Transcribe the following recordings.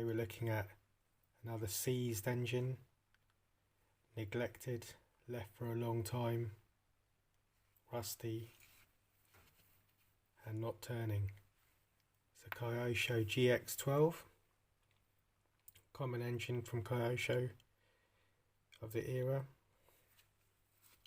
Today we're looking at another seized engine, neglected, left for a long time, rusty and not turning. It's a KYOSHO GX12, common engine from KYOSHO of the era,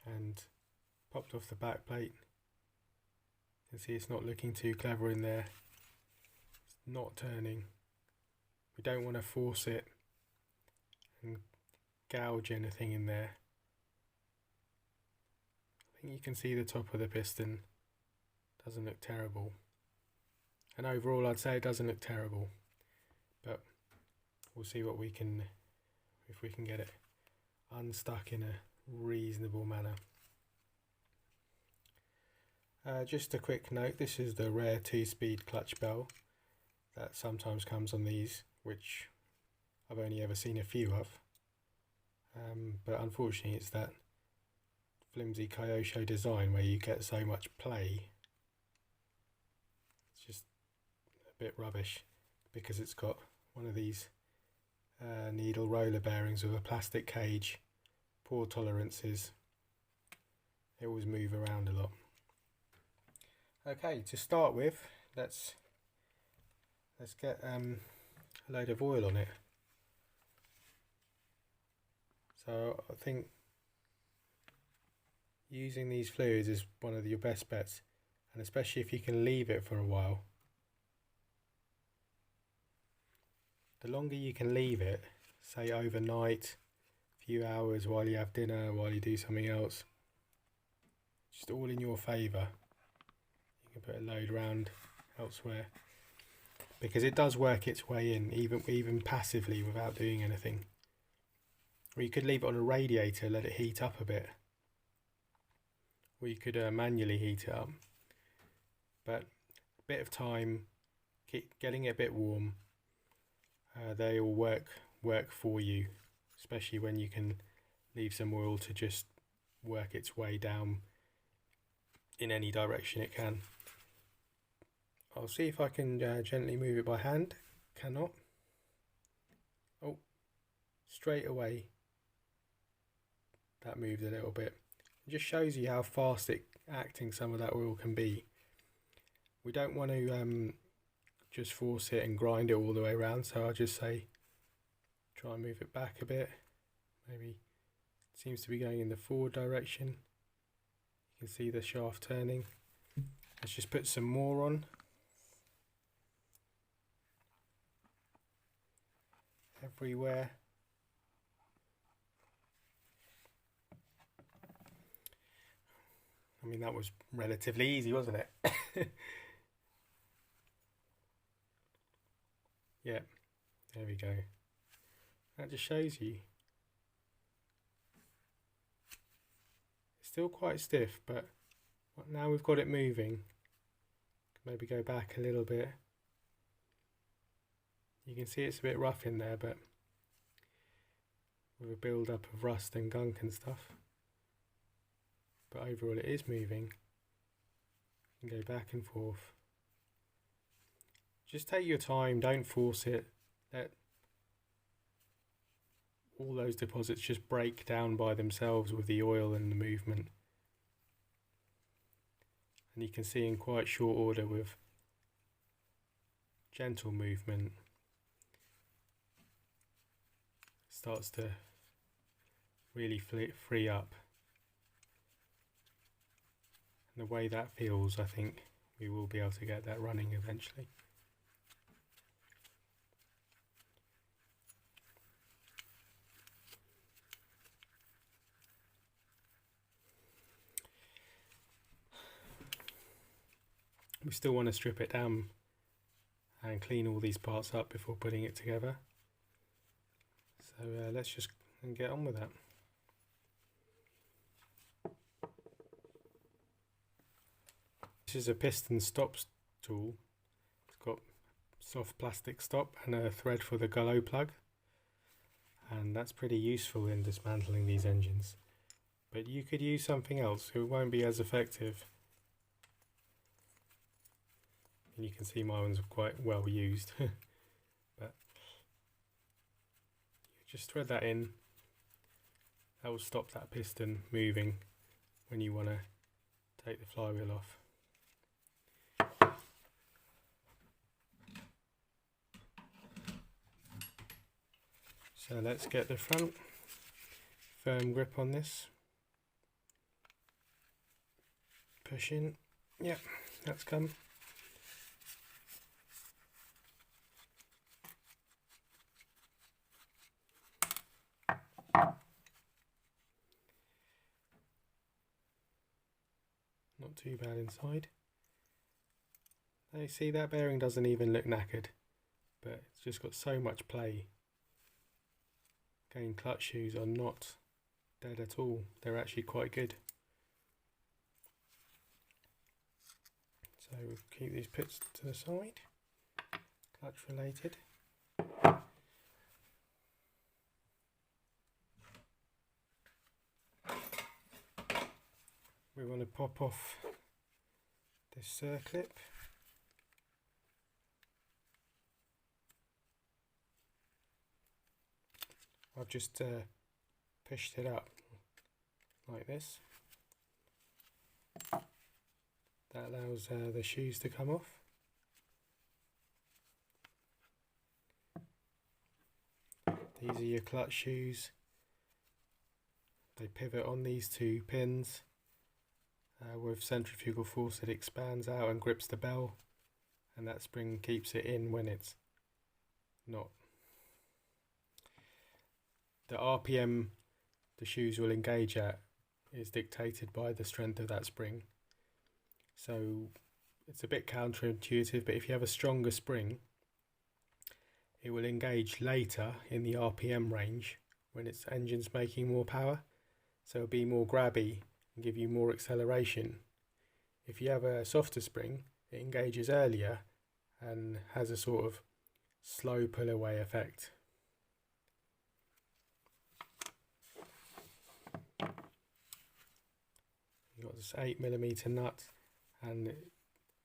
and popped off the back plate. You can see it's not looking too clever in there. It's not turning. We don't want to force it and gouge anything in there. I think you can see the top of the piston. Doesn't look terrible. And overall I'd say it doesn't look terrible. But we'll see what we can, if we can get it unstuck in a reasonable manner. Just a quick note, this is the rare 2-speed clutch bell that sometimes comes on these, which I've only ever seen a few of. But unfortunately it's that flimsy KYOSHO design where you get so much play. It's just a bit rubbish because it's got one of these needle roller bearings with a plastic cage, poor tolerances. They always move around a lot. Okay, to start with, let's get a load of oil on it. So I think using these fluids is one of your best bets, and especially if you can leave it for a while. The longer you can leave it, say overnight, a few hours while you have dinner, while you do something else, just all in your favour. You can put a load around elsewhere, because it does work its way in, even passively without doing anything. Or you could leave it on a radiator, let it heat up a bit. Or you could manually heat it up. But a bit of time, keep getting it a bit warm. They all work for you, especially when you can leave some oil to just work its way down in any direction it can. I'll see if I can gently move it by hand. Cannot. Oh, straight away that moved a little bit. It just shows you how fast acting some of that oil can be. We don't want to just force it and grind it all the way around, so I'll just say try and move it back a bit. Maybe it seems to be going in the forward direction. You can see the shaft turning. Let's just put some more on. Everywhere. I mean, that was relatively easy, wasn't it? Yeah, there we go. That just shows you. It's still quite stiff, but now we've got it moving. Maybe go back a little bit. You can see it's a bit rough in there, but with a build up of rust and gunk and stuff. But overall it is moving. You can go back and forth. Just take your time, don't force it. Let all those deposits just break down by themselves with the oil and the movement. And you can see in quite short order, with gentle movement, starts to really free up. And the way that feels, I think we will be able to get that running eventually. We still want to strip it down and clean all these parts up before putting it together. So let's just get on with that. This is a piston stops tool. It's got soft plastic stop and a thread for the glow plug, and that's pretty useful in dismantling these engines. But you could use something else, it won't be as effective. And you can see my one's quite well used. But just thread that in. That will stop that piston moving when you want to take the flywheel off. So let's get the front firm grip on this. Push in. Yep, that's come. Not too bad inside. Now you see that bearing doesn't even look knackered, but it's just got so much play. Again, clutch shoes are not dead at all. They're actually quite good. So we'll keep these pits to the side, clutch related. We want to pop off this circlip. I've just pushed it up like this. That allows the shoes to come off. These are your clutch shoes. They pivot on these two pins. With centrifugal force it expands out and grips the bell, and that spring keeps it in when it's not. The RPM the shoes will engage at is dictated by the strength of that spring. So it's a bit counterintuitive, but if you have a stronger spring, it will engage later in the RPM range when its engine's making more power, so it'll be more grabby and give you more acceleration. If you have a softer spring, it engages earlier and has a sort of slow pull away effect. You've got this 8mm nut, and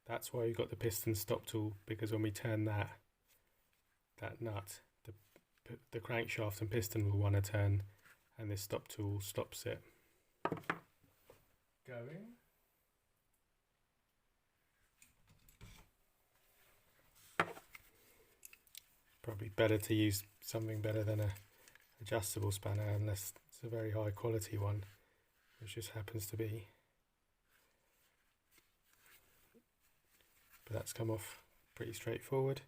that's why you've got the piston stop tool, because when we turn that nut, the crankshaft and piston will want to turn, and this stop tool stops it going. Probably better to use something better than a adjustable spanner, unless it's a very high quality one, which just happens to be. But that's come off pretty straightforward.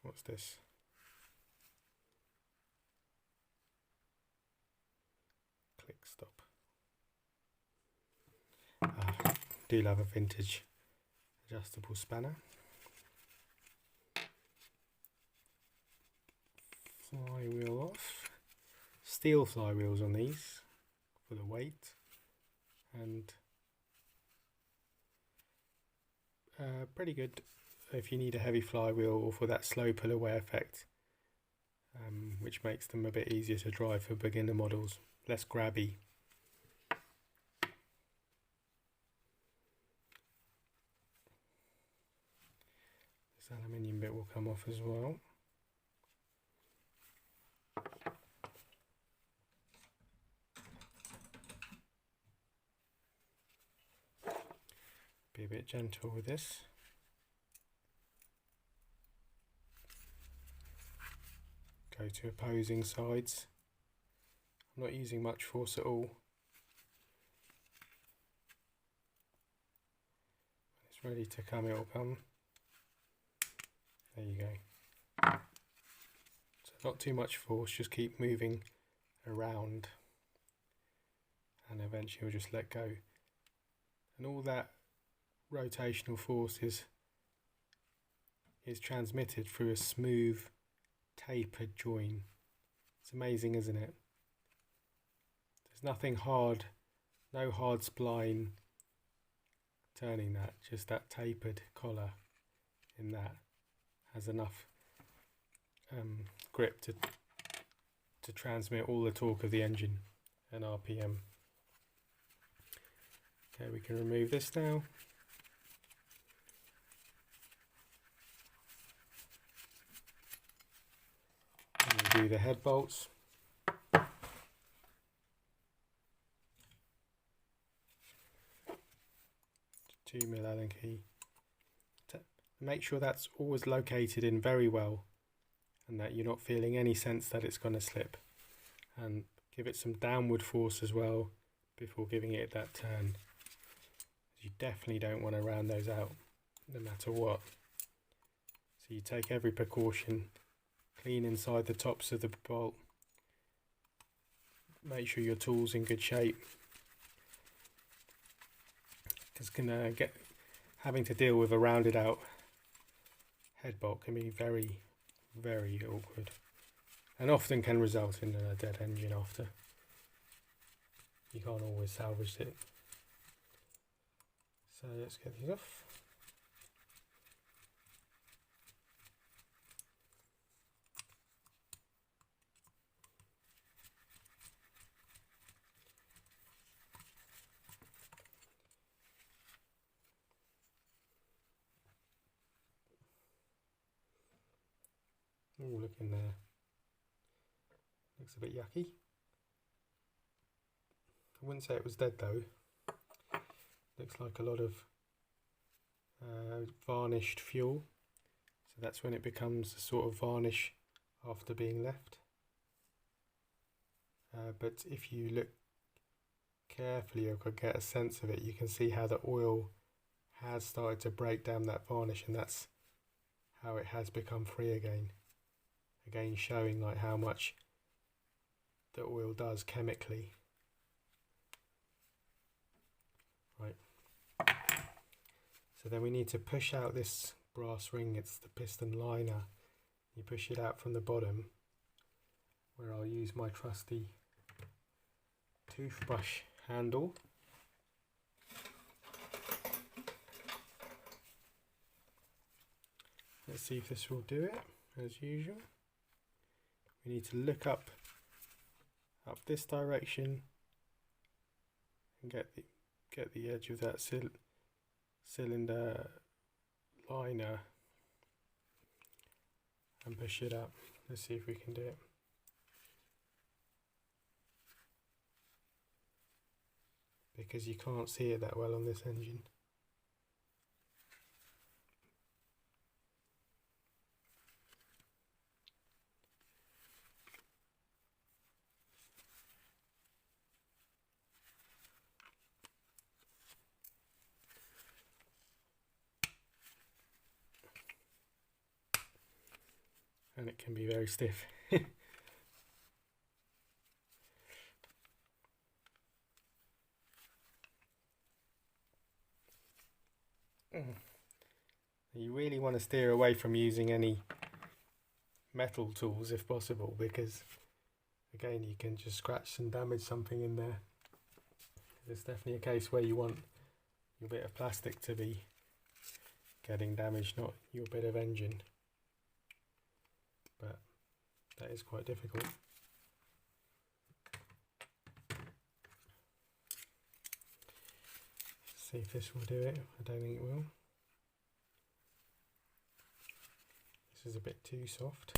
What's this? Click stop. Do love a vintage adjustable spanner. Flywheel off. Steel flywheels on these for the weight, and pretty good if you need a heavy flywheel or for that slow pull away effect, which makes them a bit easier to drive for beginner models, less grabby. This aluminium bit will come off as well. Be a bit gentle with this. Go to opposing sides. I'm not using much force at all. When it's ready to come, it will come. There you go. So not too much force, just keep moving around, and eventually we'll just let go. And all that rotational force is transmitted through a smooth tapered join. It's amazing, isn't it? There's nothing hard, no hard spline turning that, just that tapered collar in that has enough grip to transmit all the torque of the engine and RPM. Okay, we can remove this now. And we do the head bolts. 2mm Allen key. Make sure that's always located in very well and that you're not feeling any sense that it's going to slip. And give it some downward force as well before giving it that turn. You definitely don't want to round those out no matter what. So you take every precaution, clean inside the tops of the bolt, make sure your tool's in good shape, because having to deal with a rounded out head bolt can be very, very awkward and often can result in a dead engine after. You can't always salvage it. So let's get these off. Oh, look in there. Looks a bit yucky. I wouldn't say it was dead though. Looks like a lot of varnished fuel. So that's when it becomes a sort of varnish after being left. But if you look carefully, you could get a sense of it. You can see how the oil has started to break down that varnish, and that's how it has become free again. Again, showing like how much the oil does chemically. Right. So then we need to push out this brass ring. It's the piston liner. You push it out from the bottom, where I'll use my trusty toothbrush handle. Let's see if this will do it, as usual. We need to look up this direction and get the edge of that cylinder liner and push it up. Let's see if we can do it. Because you can't see it that well on this engine. And it can be very stiff. You really want to steer away from using any metal tools if possible, because again you can just scratch and damage something in there. There's definitely a case where you want your bit of plastic to be getting damaged, not your bit of engine. But that is quite difficult. See if this will do it. I don't think it will. This is a bit too soft.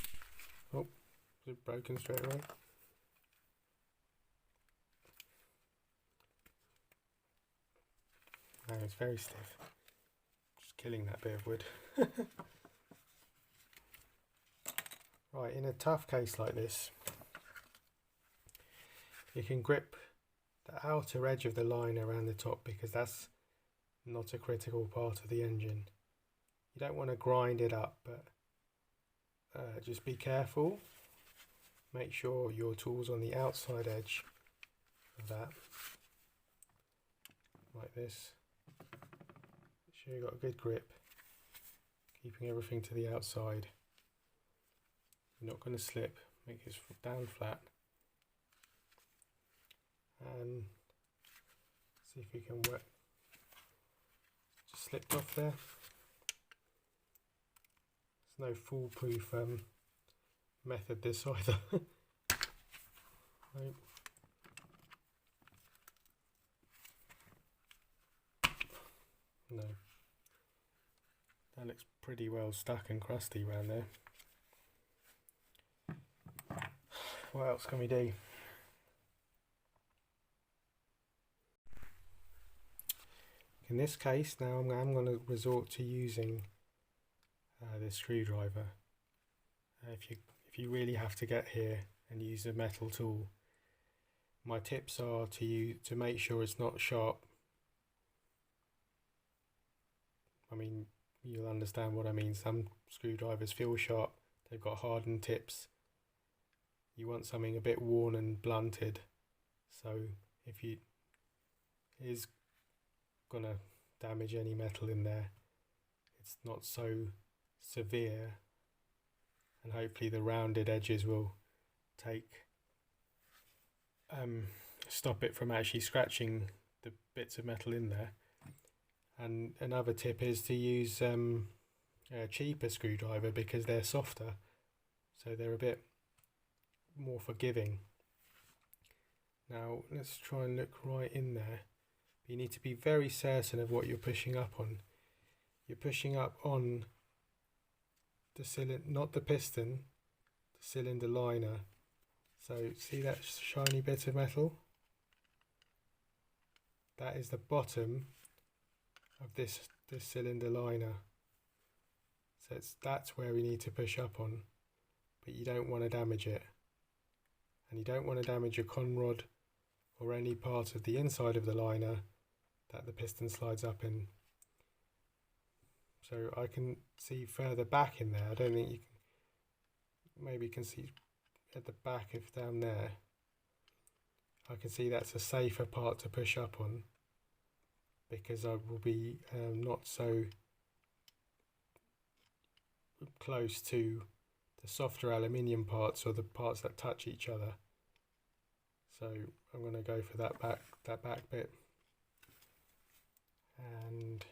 Oh, is it broken straight away? No, it's very stiff. Just killing that bit of wood. Right, in a tough case like this, you can grip the outer edge of the line around the top, because that's not a critical part of the engine. You don't want to grind it up, but just be careful. Make sure your tool's on the outside edge of that, like this. Make sure you've got a good grip, keeping everything to the outside. You're not going to slip. Make it down flat. And see if you can work. Just slipped off there. There's no foolproof method this either. Right. No. That looks pretty well stuck and crusty around there. what else can we do? In this case, now I'm going to resort to using this screwdriver. If you really have to get here and use a metal tool, my tips are to make sure it's not sharp. I mean, you'll understand what I mean. Some screwdrivers feel sharp, they've got hardened tips. You want something a bit worn and blunted, so if it is gonna damage any metal in there, it's not so severe, and hopefully the rounded edges will stop it from actually scratching the bits of metal in there. And another tip is to use a cheaper screwdriver, because they're softer, so they're a bit more forgiving. Now let's try and look right in there. You need to be very certain of what you're pushing up on. You're pushing up on the cylinder, not the piston, the cylinder liner. So see that shiny bit of metal? That is the bottom of this cylinder liner. So that's where we need to push up on, but you don't want to damage it. And you don't want to damage your conrod or any part of the inside of the liner that the piston slides up in. So I can see further back in there. I don't think you can, maybe you can see at the back of down there. I can see that's a safer part to push up on, because I will be not so close to the softer aluminium parts or the parts that touch each other. So I'm going to go for that back bit, and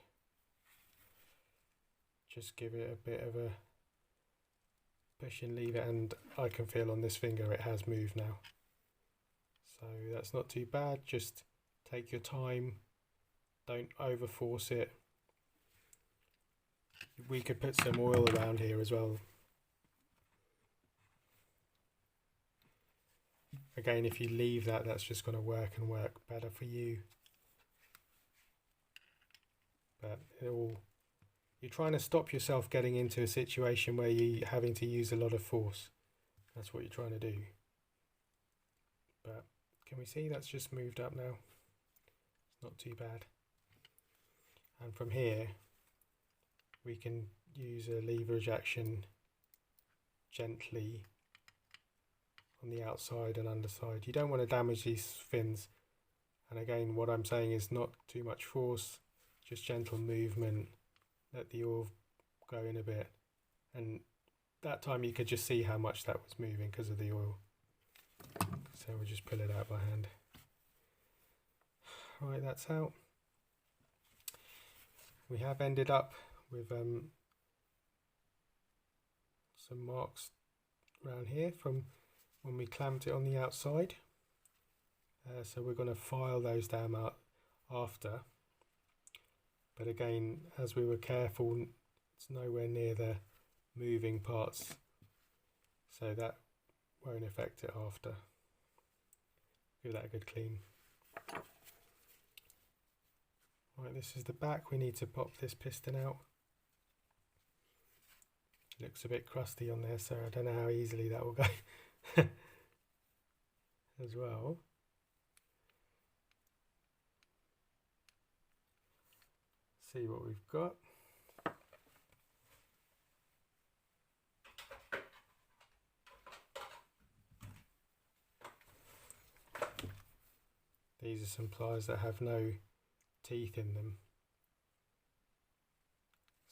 just give it a bit of a push and leave it, and I can feel on this finger it has moved now. So that's not too bad. Just take your time, don't over force it. We could put some oil around here as well. Again, if you leave that, that's just going to work and work better for you. But you're trying to stop yourself getting into a situation where you're having to use a lot of force. That's what you're trying to do. But can we see that's just moved up now? It's not too bad. And from here, we can use a leverage action gently on the outside and underside. You don't want to damage these fins. And again, what I'm saying is not too much force, just gentle movement. Let the oil go in a bit. And that time you could just see how much that was moving because of the oil. So we'll just pull it out by hand. Right, that's out. We have ended up with some marks around here from when we clamped it on the outside. So we're going to file those down out after. But again, as we were careful, it's nowhere near the moving parts, so that won't affect it after. Give that a good clean. Right, this is the back. We need to pop this piston out. It looks a bit crusty on there, so I don't know how easily that will go as well. See what we've got. These are some pliers that have no teeth in them,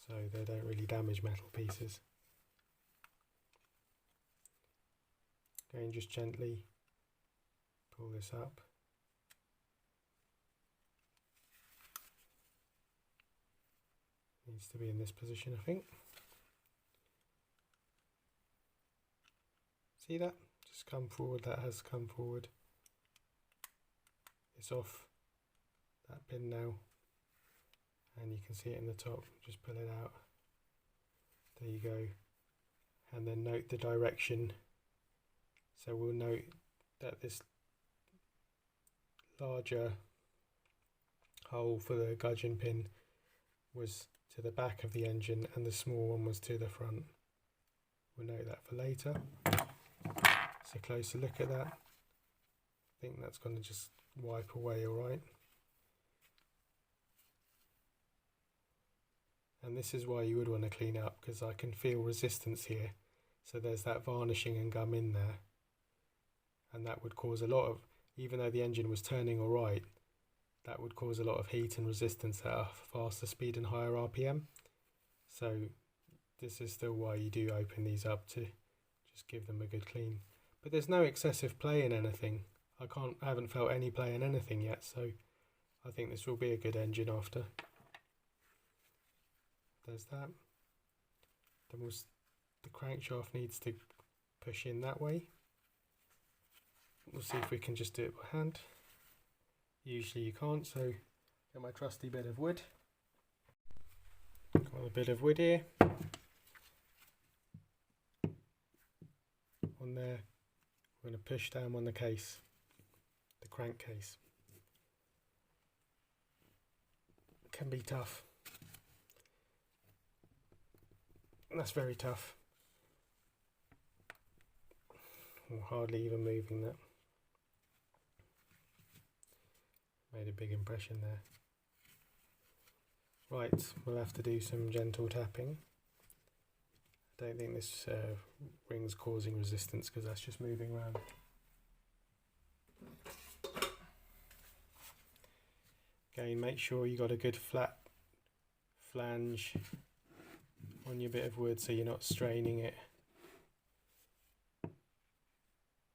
so they don't really damage metal pieces. Again, just gently pull this up. Needs to be in this position, I think. See that? Just come forward, that has come forward. It's off that pin now, and you can see it in the top. Just pull it out. There you go. And then note the direction. So we'll note that this larger hole for the gudgeon pin was to the back of the engine and the small one was to the front. We'll note that for later. So closer look at that. I think that's going to just wipe away alright. And this is why you would want to clean up, because I can feel resistance here. So there's that varnishing and gum in there. And that would cause a lot of, even though the engine was turning alright, that would cause a lot of heat and resistance at a faster speed and higher RPM. So this is still why you do open these up, to just give them a good clean. But there's no excessive play in anything. I haven't felt any play in anything yet, so I think this will be a good engine after. There's that. Then the crankshaft needs to push in that way. We'll see if we can just do it by hand. Usually you can't, so get my trusty bit of wood. Got a bit of wood here. On there, we're going to push down on the case, the crankcase. It can be tough. That's very tough. I'm hardly even moving that. Made a big impression there. Right, we'll have to do some gentle tapping. I don't think this ring's causing resistance because that's just moving around. Again, make sure you got a good flat flange on your bit of wood so you're not straining it.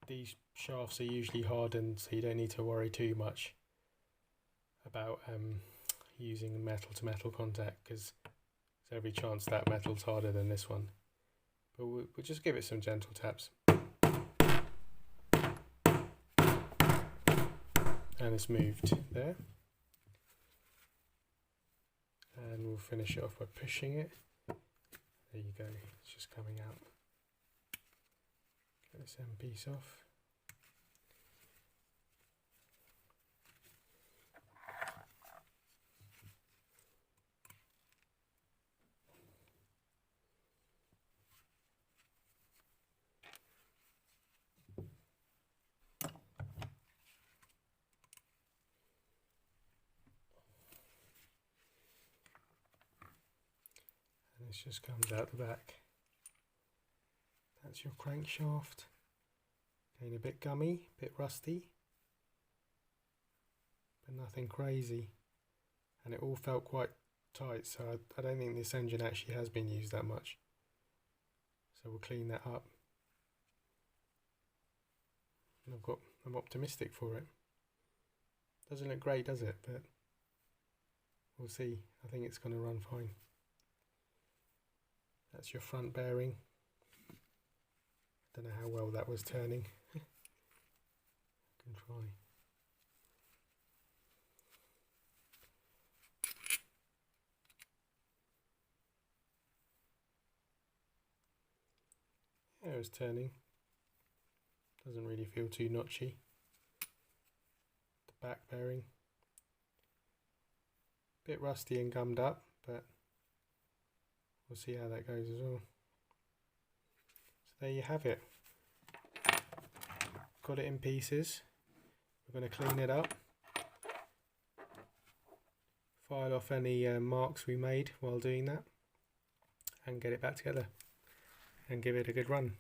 These shafts are usually hardened, so you don't need to worry too much about using metal to metal contact, because there's every chance that metal's harder than this one. But we'll just give it some gentle taps. And it's moved there. And we'll finish it off by pushing it. There you go, it's just coming out. Get this end piece off. This just comes out the back. That's your crankshaft. Again, a bit gummy, a bit rusty, but nothing crazy. And it all felt quite tight, so I don't think this engine actually has been used that much. So we'll clean that up. And I'm optimistic for it. Doesn't look great, does it? But we'll see. I think it's going to run fine. That's your front bearing. Don't know how well that was turning. I can try. Yeah, it was turning. Doesn't really feel too notchy. The back bearing. Bit rusty and gummed up, but we'll see how that goes as well. So there you have it. Got it in pieces. We're going to clean it up. File off any marks we made while doing that. And get it back together. And give it a good run.